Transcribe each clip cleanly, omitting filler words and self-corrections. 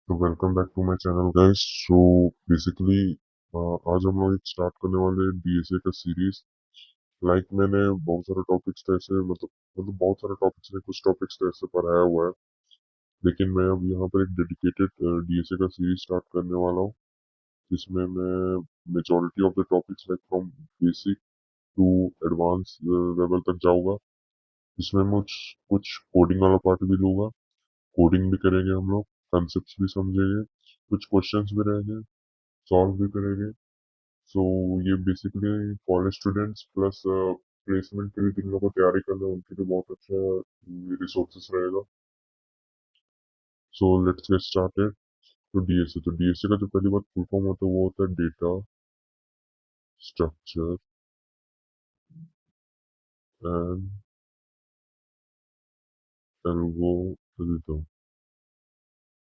तो welcome back to my channel guys. So basically आज हम लोग एक स्टार्ट करने वाले डीएसए का सीरीज। मैंने बहुत सारे टॉपिक्स तो ऐसे मतलब बहुत सारे टॉपिक्स ने कुछ टॉपिक्स तो ऐसे पढ़ाया हुआ है, लेकिन मैं अब यहाँ पर एक डेडिकेटेड डीएसए का सीरीज स्टार्ट करने वाला हूँ, जिसमें मैं majority of the topics like from basic to advance level तक जाऊंगा। इसमें मुझ कुछ कोडिंग वाला पार्ट भी लूंगा, कोडिंग भी करेंगे हम लोग, कंसेप्ट भी समझेंगे, कुछ क्वेश्चंस भी रहेंगे, सॉल्व भी करेंगे। सो ये basically college students plus placement के लिए जिन लोगों को तैयारी करना है उनके लिए बहुत अच्छा रिसोर्सेस रहेगा। So let's get started. तो डीएसए का जो पहली बात फुल फॉर्म होता है वो होता है data structure and algorithm.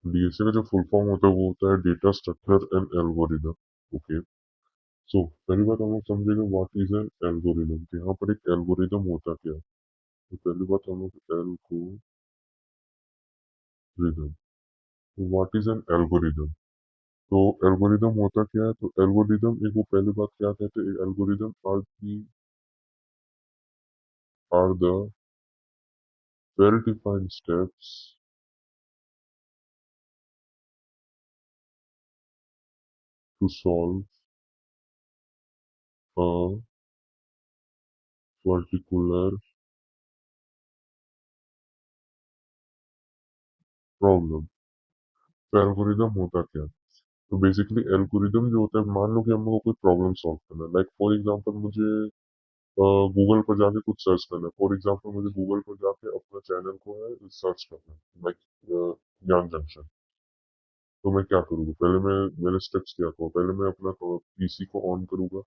DSA का जो फुल फॉर्म होता है वो होता है data structure and algorithm. Okay. So पहली बात हम लोग समझेंगे व्हाट इज एन एल्गोरिदम। यहाँ पर एक एल्गोरिदम होता क्या है। तो पहली बात हम लोग algorithm, what is an algorithm. तो एल्गोरिदम होता क्या है। तो एल्गोरिदम एक, वो पहली बात क्या कहते हैं, algorithm are the well defined steps to solve a particular problem. तो एल्गोरिदम होता क्या है। तो बेसिकली एल्गोरिदम जो होता है, मान लो कि हम लोग को कोई प्रॉब्लम सॉल्व करना है। लाइक फॉर एग्जांपल मुझे गूगल पर जाके कुछ सर्च करना है। फॉर एग्जांपल मुझे गूगल पर जाके अपना चैनल को है सर्च करना है, लाइक ज्ञान जंक्शन। तो मैं क्या करूँगा, पहले मैंने स्टेप्स क्या करूँ, पहले मैं अपना पीसी को ऑन करूंगा,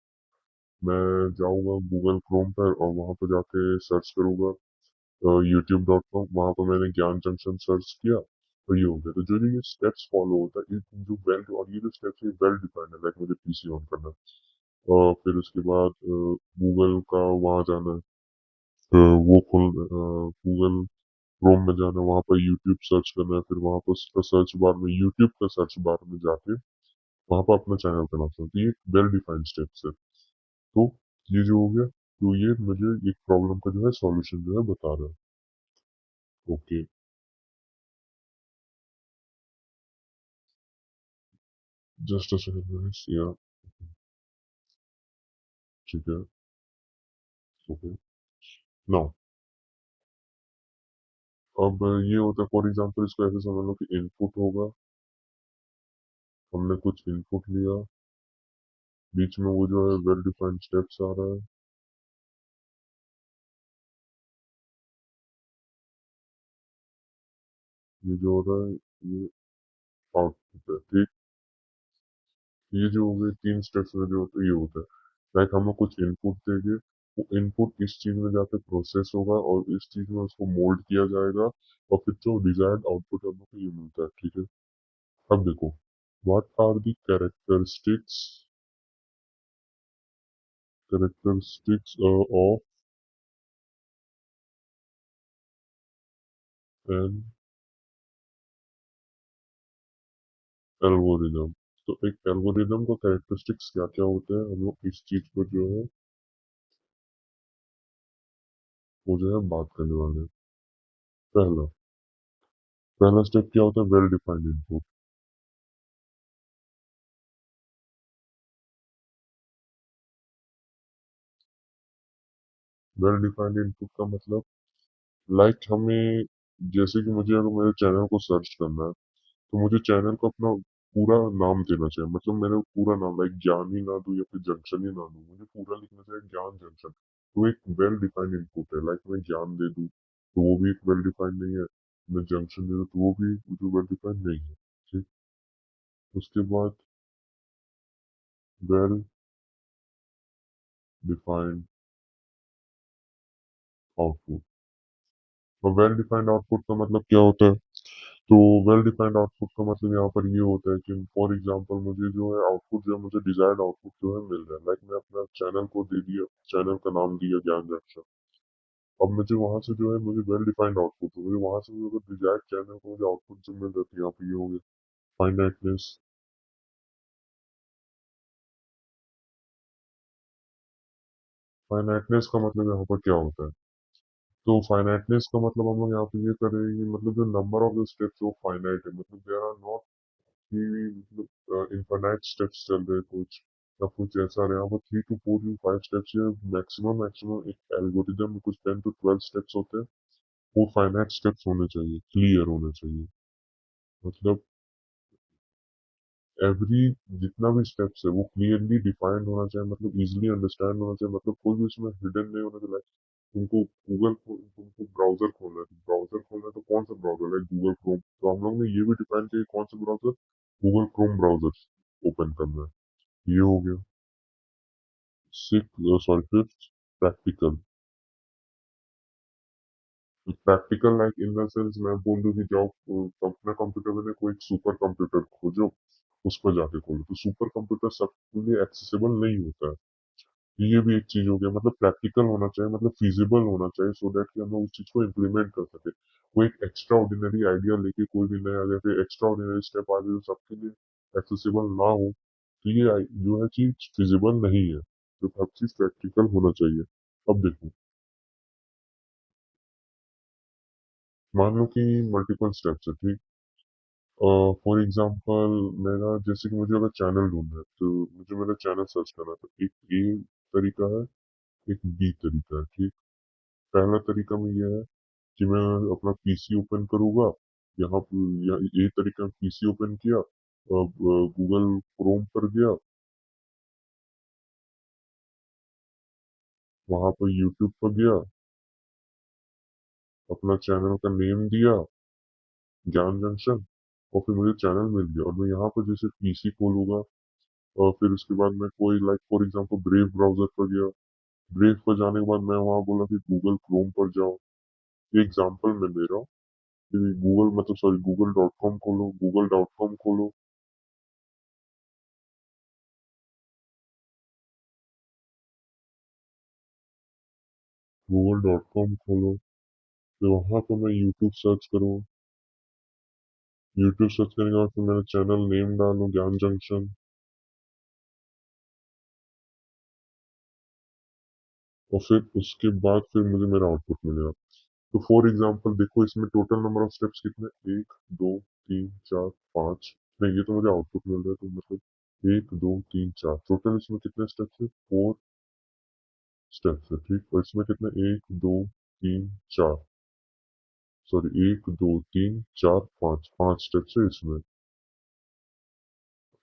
मैं जाऊंगा गूगल क्रोम पर और वहां पर जाके सर्च करूंगा youtube.com। वहां पर मैंने ज्ञान जंक्शन सर्च किया तो ये हो गया। तो जो जो ये स्टेप्स फॉलो होता है, ये जो वेल और ये जो स्टेप्स है वेल डिफाइंड है। लाइक मुझे पीसी ऑन करना है और फिर उसके बाद गूगल का वहां जाना है, वो खोल गूगल क्रोम में जाना है, वहां पर यूट्यूब सर्च करना है, फिर वहां पर उसका सर्च बार में यूट्यूब का सर्च बार में जाके वहां पर अपना चैनल का नाम सुना। तो ये वेल डिफाइंड स्टेप्स है। तो ये जो हो गया, तो ये मुझे एक प्रॉब्लम का जो है सॉल्यूशन जो है बता रहा है। ओके, जस्ट अ सेकंड या ठीक है। ओके, नाउ अब ये होता है, फॉर एग्जांपल इसको ऐसे समझ लो कि इनपुट होगा, हमने कुछ इनपुट लिया, बीच में वो जो है वेल डिफाइंड स्टेप्स आ रहा है, ये जो हो रहा है ये आउटपुट है। ठीक, ये जो हो गए तीन स्टेप्स में जो होता है ये होता है। लाइक हम लोग कुछ इनपुट देंगे, वो इनपुट इस चीज में जाकर प्रोसेस होगा और इस चीज में उसको मोल्ड किया जाएगा और फिर जो डिजायर्ड आउटपुट हम लोग को ये मिलता है। ठीक है, अब देखो, what are the characteristics of an algorithm. तो एक एल्गोरिदम का कैरेक्टरिस्टिक्स क्या क्या होते हैं, हम लोग इस चीज को जो है वो जो है बात करने वाले हैं। पहला पहला स्टेप क्या होता है, well defined input. Well defined input का मतलब, हमें, जैसे कि मुझे अगर मेरे चैनल को सर्च करना है तो मुझे चैनल को अपना पूरा नाम देना चाहिए। मतलब मैंने पूरा नाम लाइक ज्ञान ही ना दूं या फिर जंक्शन ही ना दूं, मुझे पूरा लिखना चाहिए ज्ञान जंक्शन। तो एक वेल डिफाइंड इनपुट है। मैं ज्ञान दे दूं तो वो भी एक वेल डिफाइंड नहीं है, मैं जंक्शन दे दूं तो वो भी जो वेल डिफाइंड नहीं है। ठीक, उसके बाद वेल डिफाइंड आउटपुट। और वेल डिफाइंड आउटपुट का मतलब क्या होता है। तो वेल डिफाइंड आउटपुट का मतलब यहाँ पर ये होता है कि फॉर एग्जांपल मुझे जो है आउटपुट जो है, मुझे डिजायर्ड आउटपुट जो है मिल रहा है। मैं अपना चैनल को दे दिया, चैनल का नाम दिया ज्ञान रक्षा। अब मुझे वहां से जो है मुझे वेल डिफाइंड आउटपुट, मुझे वहां से भी अगर डिजायर्ड चैनल को मुझे आउटपुट जो मिल रहा है, यहाँ पे ये हो गया। फाइनाइटनेस। फाइनाइटनेस का मतलब यहाँ पर क्या होता है? तो फाइनाइटनेस का मतलब हम लोग यहाँ पे ये करेंगे, मतलब जो नंबर ऑफ द स्टेप्स वो फाइनाइट है, मतलब देयर आर नॉट कि मतलब इनफाइनाइट स्टेप्स चल रहे कुछ या कुछ ऐसा रहे। यहाँ पर 3 to 4 to 5 स्टेप्स या मैक्सिमम मैक्सिमम एक एल्गोरिदम में कुछ 10 to 12 स्टेप्स होते हैं। वो फाइनाइट स्टेप्स होने चाहिए, क्लियर होने चाहिए। मतलब एवरी जितना भी स्टेप्स है वो क्लियरली डिफाइंड होना चाहिए, मतलब इजीली अंडरस्टैंड होना चाहिए, मतलब कोई भी उसमें हिडन नहीं होना चाहिए। तुमको तुमको ब्राउजर खोलना है, ब्राउजर खोलना है तो कौन सा ब्राउजर है? Google Chrome. तो हम लोग ने ये भी डिफाइन किया कि कौन सा browser, Google Chrome browser open करना है। ये हो गया। Six sorry fifth, practical. Practical like in the sense मैं बोल दूं कि जाओ अपना कंप्यूटर में कोई सुपर कंप्यूटर खोजो, उस पर जाके खोलो। तो सुपर कंप्यूटर सबके लिए एक्सेसिबल नहीं होता है। ये भी एक चीज हो गया, मतलब प्रैक्टिकल होना चाहिए, मतलब फिजिबल होना चाहिए, सो दैट कि हम लोग उस चीज को इम्प्लीमेंट कर सके। कोई एक एक्स्ट्रा ऑर्डिनरी आइडिया लेके कोई भी नया या फिर एक्स्ट्रा ऑर्डिनरी स्टेप आ जाए जो सबके लिए एक्सेसिबल ना हो, तो ये जो है चीज फिजिबल नहीं है। तो हर चीज प्रैक्टिकल होना चाहिए। अब देखो, मान लो कि मल्टीपल स्टेप्स है, ठीक। फॉर एग्जाम्पल मेरा जैसे कि मुझे अगर चैनल ढूंढना है तो मुझे मेरा चैनल सर्च करना है, तो एक ए तरीका है, एक बी तरीका है, ठीक। पहला तरीका में यह है कि मैं अपना पीसी ओपन करूंगा। यहाँ ये तरीका पीसी ओपन किया, गूगल क्रोम पर गया, वहां पर यूट्यूब पर गया, अपना चैनल का नेम दिया, ज्ञान जंक्शन, और फिर मुझे चैनल मिल गया। और मैं यहाँ पर जैसे पीसी खोलूंगा, और फिर उसके बाद मैं कोई like for example brave browser पर गया। ब्रेव पर जाने के बाद मैं वहां बोला कि गूगल क्रोम पर जाओ। ये एग्जांपल मैं दे रहा हूँ कि गूगल मतलब सॉरी गूगल डॉट कॉम खोलो, गूगल डॉट कॉम खोलो। गूगल डॉट कॉम खोलो, फिर वहां पर मैं यूट्यूब सर्च करूँ। यूट्यूब सर्च करने के बाद फिर मेरा चैनल नेम डालूं, ज्ञान जंक्शन। और फिर उसके बाद फिर मुझे मेरा आउटपुट मिलेगा। तो फॉर एग्जांपल देखो, इसमें टोटल नंबर ऑफ स्टेप्स कितने, 1 2 3 4 5। नहीं, ये तो मुझे आउटपुट मिल रहा है, तो मतलब 1 2 3 4 टोटल इसमें कितने स्टेप्स है? 4 स्टेप्स है, ठीक। और इसमें कितने, 1 2 3 4, सॉरी 1 2 3 4 5, 5 स्टेप्स है इसमें।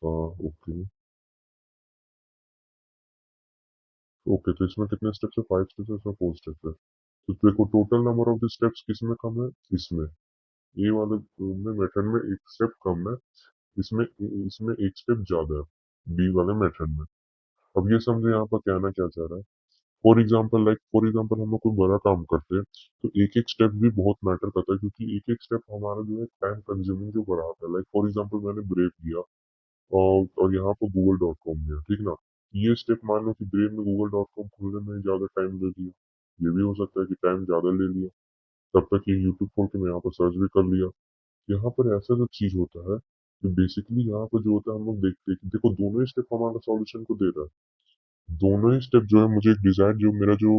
ओके। ओके, तो इसमें कितने स्टेप्स है? 5 स्टेप्स है, इसमें 4 स्टेप्स है। तो देखो total number of the steps किसमें कम है? इसमें। ए वाले में मेथड में एक स्टेप कम है, इसमें इसमें एक स्टेप ज्यादा है, बी वाले मेथड में। अब ये समझो यहाँ पर कहना क्या चाह रहा है। फॉर एग्जाम्पल हम लोग कोई बड़ा काम करते हैं, तो एक एक स्टेप भी बहुत मैटर करता है, क्योंकि एक एक स्टेप हमारा जो है टाइम कंज्यूमिंग जो बढ़ाता है। लाइक फॉर एग्जाम्पल मैंने ब्रेक दिया और यहाँ पर गूगल डॉट कॉम दिया, ठीक ना। ये स्टेप मान लो कि ब्रेक में गूगल डॉट कॉम खोलने में ज्यादा टाइम ले लिया, ये भी हो सकता है कि टाइम ज्यादा ले लिया। तब तक ये यूट्यूब खोल के मैं यहाँ पर सर्च भी कर लिया। यहाँ पर ऐसा जो चीज होता है कि बेसिकली यहाँ पर जो होता है हम लोग देखते हैं कि देखो दोनों ही स्टेप हमारा सॉल्यूशन को दे रहा है। दोनों ही स्टेप जो है मुझे एक डिजायर जो मेरा जो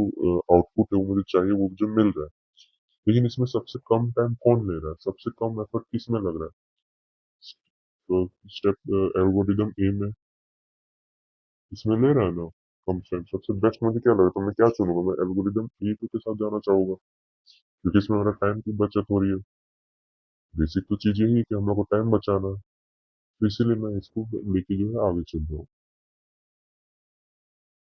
आउटपुट है वो मुझे चाहिए, वो मुझे मिल रहा है। लेकिन इसमें सबसे कम टाइम कौन ले रहा है, सबसे कम एफर्ट किस में लग रहा है? तो स्टेप एल्गोरिदम ए में, इसमें ले रहा है ना कम टाइम। सबसे बेस्ट मुझे क्या लगा, तो मैं क्या चुनूंगा? मैं एल्गोरिदम ए के साथ जाना चाहूंगा, क्योंकि इसमें मेरा टाइम की बचत हो रही है। बेसिक तो चीज यही है कि हम लोग को टाइम बचाना है, तो इसीलिए मैं इसको लेके जो है आगे चल रहा हूँ।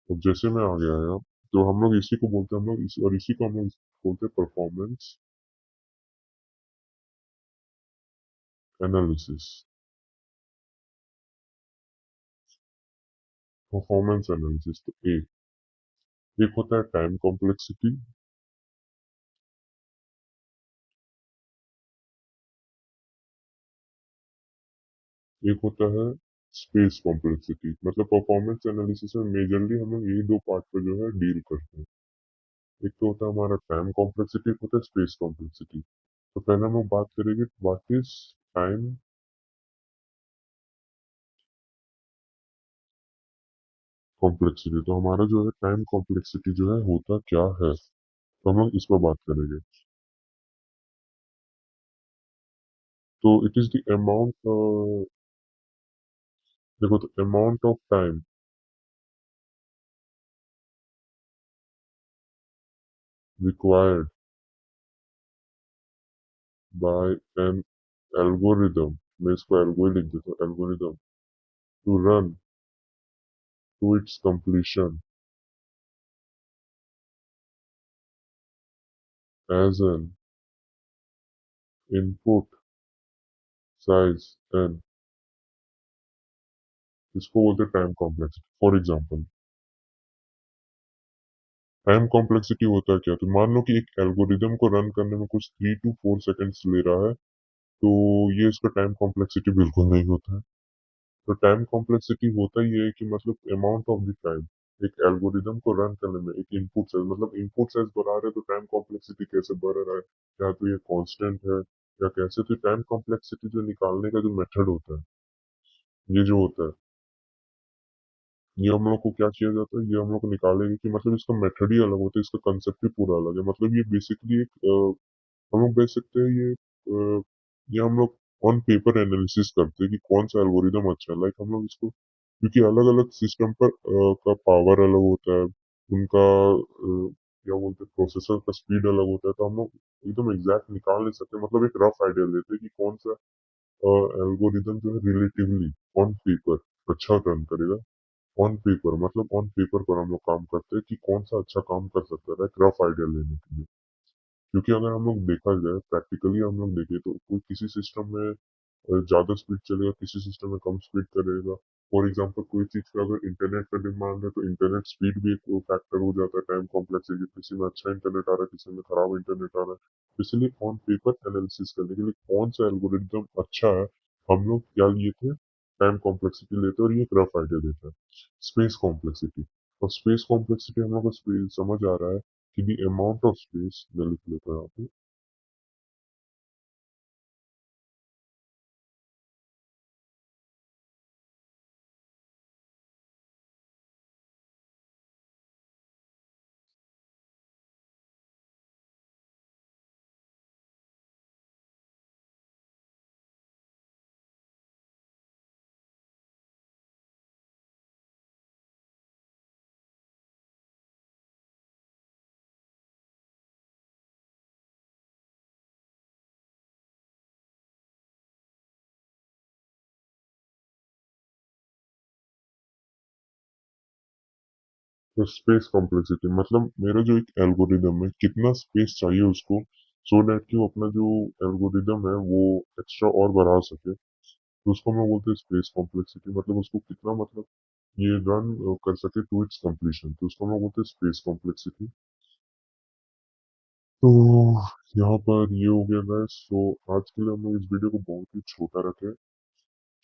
तो जैसे मैं आ गया यहाँ, तो हम लोग इसी को बोलते हैं, हम लोग और इसी को हम लोग बोलते हैं परफॉर्मेंस एनालिसिस। परफॉर्मेंस एनालिसिस तो एक होता है टाइम कॉम्प्लेक्सिटी, एक होता है स्पेस कॉम्प्लेक्सिटी। मतलब परफॉर्मेंस एनालिसिस में मेजरली हम लोग यही दो पार्ट पे जो है डील करते हैं। एक तो होता है हमारा टाइम कॉम्प्लेक्सिटी, एक होता है स्पेस कॉम्प्लेक्सिटी। तो पहले हम लोग बात करेंगे व्हाट इज टाइम कॉम्प्लेक्सिटी। तो हमारा जो है टाइम कॉम्प्लेक्सिटी जो है होता क्या है, तो हम लोग इस पर बात करेंगे। तो इट इज द अमाउंट, देखो, तो amount of time required by an algorithm, मैं इसको एल्गो ही लिख देता हूँ, algorithm, to run to its completion as an input size n, इसको बोलते हैं time complexity. For example, time complexity होता है क्या, तो मान लो कि एक एल्गोरिदम को रन करने में कुछ 3 to 4 सेकेंड्स ले रहा है, तो ये इसका टाइम कॉम्प्लेक्सिटी बिल्कुल नहीं होता है। तो टाइम कॉम्प्लेक्सिटी होता ही है कि मतलब अमाउंट ऑफ द टाइम एक एल्गोरिदम को रन करने में, एक इनपुट साइज, मतलब इनपुट साइज बढ़ा रहे हैं तो टाइम कॉम्प्लेक्सिटी कैसे बढ़ रहा है, या तो ये कांस्टेंट है या कैसे। तो टाइम कॉम्प्लेक्सिटी जो निकालने का जो मेथड होता है, ये जो होता है, ये हम लोग को क्या किया जाता है, ये हम लोग को निकालेंगे कि मतलब इसका मेथड ही अलग होता है, इसका कंसेप्ट ही पूरा अलग है। मतलब ये बेसिकली एक हम लोग देख सकते हैं ये हम लोग ऑन पेपर एनालिसिस करते हैं कि कौन सा एल्गोरिदम अच्छा है। लाइक हम लोग इसको, क्योंकि अलग अलग सिस्टम पर का पावर अलग होता है, उनका क्या बोलते हैं, प्रोसेसर का स्पीड अलग होता है, तो हम लोग एकदम एग्जैक्ट निकाल नहीं सकते। मतलब एक रफ आइडिया लेते हैं कि कौन सा एल्गोरिदम जो है रिलेटिवली ऑन पेपर अच्छा रन करेगा। ऑन पेपर मतलब ऑन पेपर पर हम लोग काम करते हैं कि कौन सा अच्छा काम कर सकता है, एक रफ आइडिया लेने के लिए। क्योंकि अगर हम लोग देखा जाए प्रैक्टिकली, हम लोग देखें तो कोई किसी सिस्टम में ज्यादा स्पीड चलेगा, किसी सिस्टम में कम स्पीड चलेगा। फॉर एग्जांपल, कोई चीज का अगर इंटरनेट का डिमांड है तो इंटरनेट स्पीड भी एक फैक्टर हो जाता है टाइम कॉम्प्लेक्सिटी। किसी में अच्छा इंटरनेट आ रहा है, किसी में खराब इंटरनेट आ रहा है। तो इसलिए ऑन पेपर एनालिसिस करने के लिए कौन सा एल्गोरिदम अच्छा है, हम लोग क्या लिए थे, टाइम कॉम्प्लेक्सिटी लेते हैं, और ये एक रफ आइडिया देता है। स्पेस कॉम्प्लेक्सिटी, और स्पेस कॉम्प्लेक्सिटी हम लोग को समझ आ रहा है कि द अमाउंट ऑफ स्पेस, मैं लिख लेता हूँ यहाँ पे। तो स्पेस कॉम्प्लेक्सिटी मतलब मेरा जो एक एल्गोरिदम है, कितना स्पेस चाहिए उसको, सो दैट कि वो अपना जो एल्गोरिदम है वो एक्स्ट्रा और बढ़ा सके। तो उसको हम लोग बोलते हैं स्पेस कॉम्प्लेक्सिटी। मतलब उसको कितना, मतलब ये रन कर सके टू इट्स कंप्लीशन, तो उसको हम लोग बोलते हैं स्पेस कॉम्प्लेक्सिटी। तो यहाँ पर ये हो गया गाइस। तो आज के लिए हम लोग इस वीडियो को बहुत ही छोटा रखें,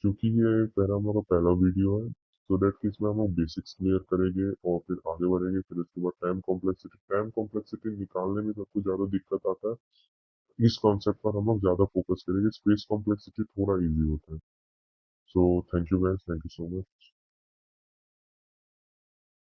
क्योंकि ये पहला हमारा पहला वीडियो है। सो दैट कि इसमें हम लोग बेसिक्स क्लियर करेंगे और फिर आगे बढ़ेंगे। फिर उसके बाद टाइम कॉम्प्लेक्सिटी निकालने में सबसे ज्यादा दिक्कत आता है, इस कॉन्सेप्ट पर हम लोग ज्यादा फोकस करेंगे। स्पेस कॉम्प्लेक्सिटी थोड़ा इजी होता है। So thank you guys, thank you so much.